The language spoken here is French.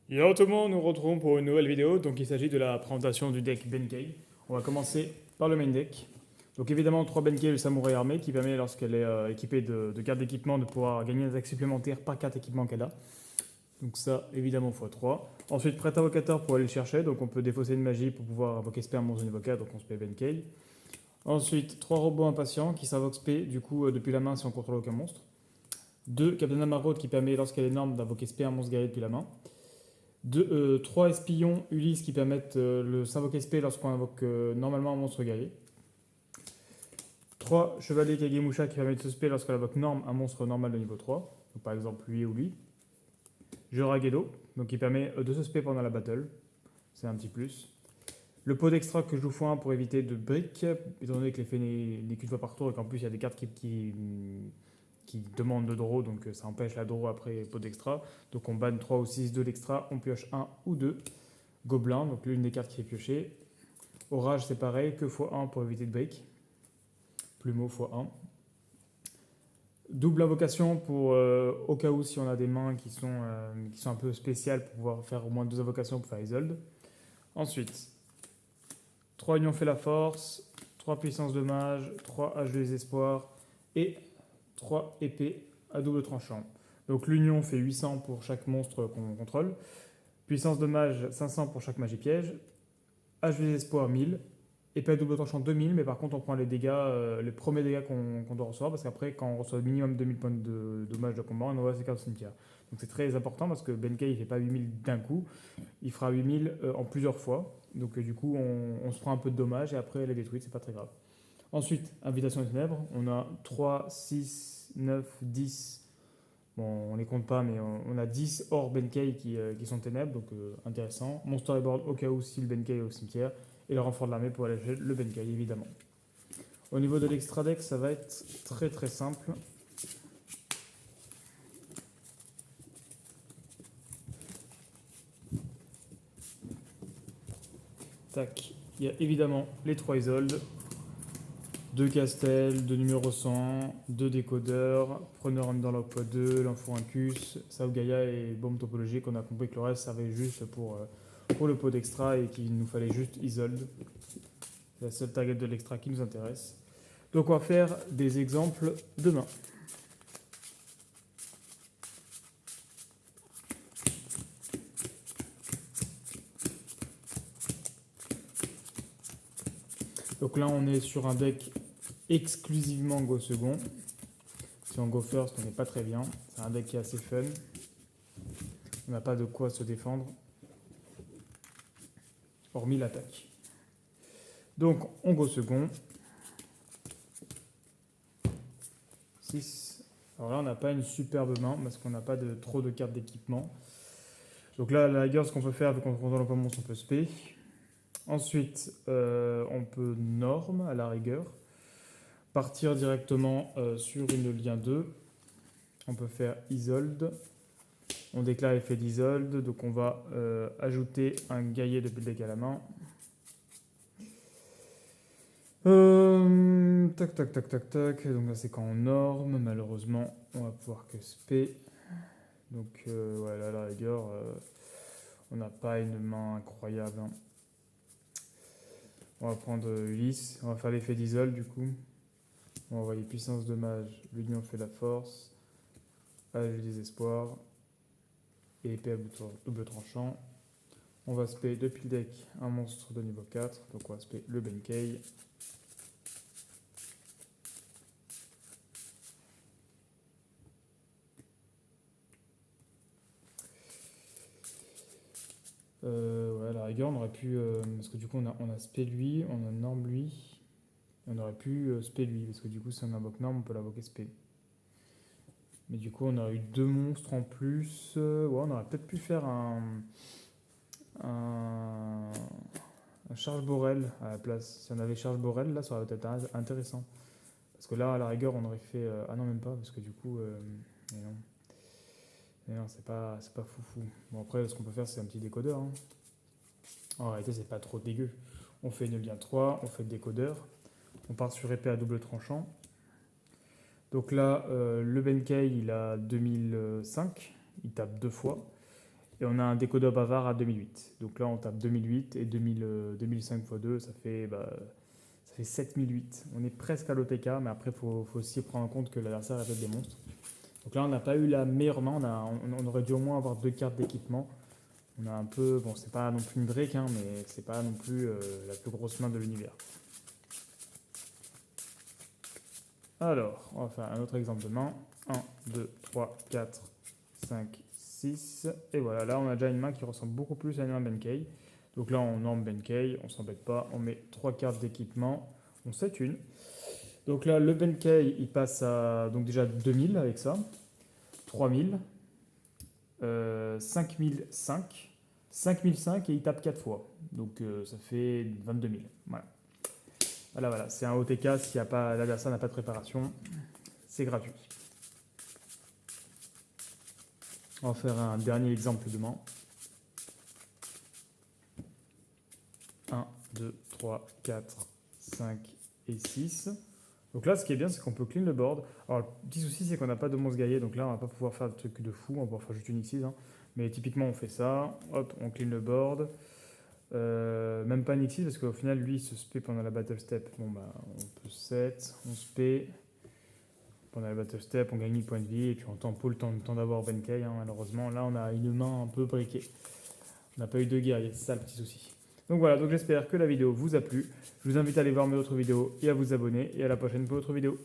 Yo tout le monde, nous retrouvons pour une nouvelle vidéo. Donc il s'agit de la présentation du deck Benkei. On va commencer par le main deck. Donc évidemment 3 Benkei, le samouraï armé, qui permet lorsqu'elle est équipée de cartes d'équipement de pouvoir gagner des attaques supplémentaires par carte d'équipement qu'elle a. Donc ça évidemment x3. Ensuite prêtre invocateur pour aller le chercher. Donc on peut défausser une magie pour pouvoir invoquer spé un monstre niveau 4, donc on se paye Benkei. Ensuite 3 robots impatients qui s'invoquent spé du coup depuis la main si on contrôle aucun monstre. 2 Captain Amarod qui permet lorsqu'elle est énorme d'invoquer spé un monstre guerrier depuis la main. 3 espions Ulysse qui permettent le s'invoquer SP lorsqu'on invoque normalement un monstre guerrier. 3 chevaliers Kagemusha qui permettent de se spé lorsqu'on invoque norme un monstre normal de niveau 3. Donc par exemple lui ou lui. Joragedo, donc qui permet de se spé pendant la battle. C'est un petit plus. Le pot d'extra que je joue x1 pour éviter de brick, étant donné que l'effet n'est qu'une fois par tour et qu'en plus il y a des cartes qui demandent de draw, donc ça empêche la draw après pot d'extra. Donc on banne 3 ou 6 de l'extra, on pioche 1 ou 2. Gobelin, donc l'une des cartes qui est piochée. Orage, c'est pareil, que x1 pour éviter de break. Plumeau x1. Double invocation pour au cas où si on a des mains qui sont un peu spéciales pour pouvoir faire au moins 2 invocations pour faire Isolde. Ensuite, 3 unions fait la force, 3 puissance de mage, 3 H de désespoir et 3 épées à double tranchant. Donc l'union fait 800 pour chaque monstre qu'on contrôle. Puissance de mage 500 pour chaque magie piège. H de désespoir 1000. Épée à double tranchant 2000, mais par contre on prend les dégâts, les premiers dégâts qu'on doit recevoir, parce qu'après quand on reçoit minimum 2000 points de dommage de combat, on envoie ses cartes au cimetière. Donc c'est très important parce que Benkei il fait pas 8000 d'un coup, il fera 8000 en plusieurs fois. Donc du coup on se prend un peu de dommages et après elle est détruite, c'est pas très grave. Ensuite, Invitation des Ténèbres, on a 3, 6, 9, 10. Bon, on les compte pas, mais on a 10 hors Benkei qui sont ténèbres, donc intéressant. Mon storyboard au cas où si le Benkei est au cimetière. Et le renfort de l'armée pour aller le Benkei, évidemment. Au niveau de l'extra deck, ça va être très très simple. Tac. Il y a évidemment les 3 Isoldes, 2 Castel, 2 numéro 100, 2 décodeurs, preneur Underlock x2, l'info Incus, Saogaya et bombe topologique. On a compris que le reste servait juste pour le pot d'extra et qu'il nous fallait juste Isolde. C'est la seule target de l'extra qui nous intéresse. Donc on va faire des exemples demain. Donc là on est sur un deck exclusivement Go second. Si on Go first on n'est pas très bien. C'est un deck qui est assez fun. On n'a pas de quoi se défendre. Hormis l'attaque. Donc on Go second. 6. Alors là on n'a pas une superbe main parce qu'on n'a pas trop de cartes d'équipement. Donc là à la rigueur ce qu'on peut faire vu qu'on contrôle pas monstre on peut spé. Ensuite on peut norme à la rigueur. Partir directement sur une lien 2. On peut faire Isolde. On déclare effet d'Isolde. Donc on va ajouter un guerrier depuis le deck à la main. Tac, tac, tac, tac, tac. Donc là c'est quand on norme. Malheureusement on va pouvoir que spé. Donc voilà, à la rigueur, on n'a pas une main incroyable. Hein. On va prendre Ulysse. On va faire l'effet d'Isolde du coup. On va envoyer puissance de mage. L'union fait la force. Âge du désespoir. Et épée à double tranchant. On va spé depuis le deck un monstre de niveau 4. Donc on va spé le Benkei. Ouais, à la rigueur, on aurait pu. Parce que du coup, on a spé lui, on a norme lui. On aurait pu spé lui. Parce que du coup, si on invoque norme, on peut l'invoquer spé. Mais du coup, on aurait eu 2 monstres en plus. Ouais, on aurait peut-être pu faire un, un Charge Borel à la place. Si on avait Charge Borel, là, ça aurait été intéressant. Parce que là, à la rigueur, on aurait fait. Ah non, même pas, parce que du coup. Mais non. Mais non, c'est pas foufou. Bon, après, ce qu'on peut faire, c'est un petit décodeur. Hein. En réalité, c'est pas trop dégueu. On fait une lien 3, on fait le décodeur. On part sur épée à double tranchant. Donc là, le Benkei, il a 2005. Il tape 2 fois. Et on a un décodeur bavard à 2008. Donc là, on tape 2008 et 2005 x 2, ça fait 7008. On est presque à l'OTK, mais après, il faut aussi prendre en compte que l'adversaire a fait des monstres. Donc là, on n'a pas eu la meilleure main. On aurait dû au moins avoir 2 cartes d'équipement. On a un peu... Bon, c'est pas non plus une Drake, hein, mais c'est pas non plus la plus grosse main de l'univers. Alors, on va faire un autre exemple de main. 1, 2, 3, 4, 5, 6. Et voilà, là, on a déjà une main qui ressemble beaucoup plus à une main Benkei. Donc là, on norme Benkei, on s'embête pas. On met 3 cartes d'équipement. On set une. Donc là, le Benkei, il passe à donc déjà 2000 avec ça. 3000. 5005. 5005 et il tape 4 fois. Donc ça fait 22 000. Voilà. Voilà. C'est un OTK. S'il y a pas, l'adversaire n'a pas de préparation, c'est gratuit. On va faire un dernier exemple de main. 1, 2, 3, 4, 5 et 6. Donc là, ce qui est bien, c'est qu'on peut clean le board. Alors, le petit souci, c'est qu'on n'a pas de monstre guerrier. Donc là, on va pas pouvoir faire de trucs de fou. On va pouvoir faire juste une X6. Hein. Mais typiquement, on fait ça. Hop, on clean le board. Même pas une X6 parce qu'au final, lui, il se spé pendant la battle step. Bon, bah, on peut set, on spé. Pendant la battle step, on gagne 1000 points de vie. Et puis, on tempo le temps d'avoir Benkei. Hein, malheureusement, là, on a une main un peu briquée. On n'a pas eu de guerrier. C'est ça le petit souci. Donc voilà, donc j'espère que la vidéo vous a plu. Je vous invite à aller voir mes autres vidéos et à vous abonner. Et à la prochaine pour d'autres vidéos.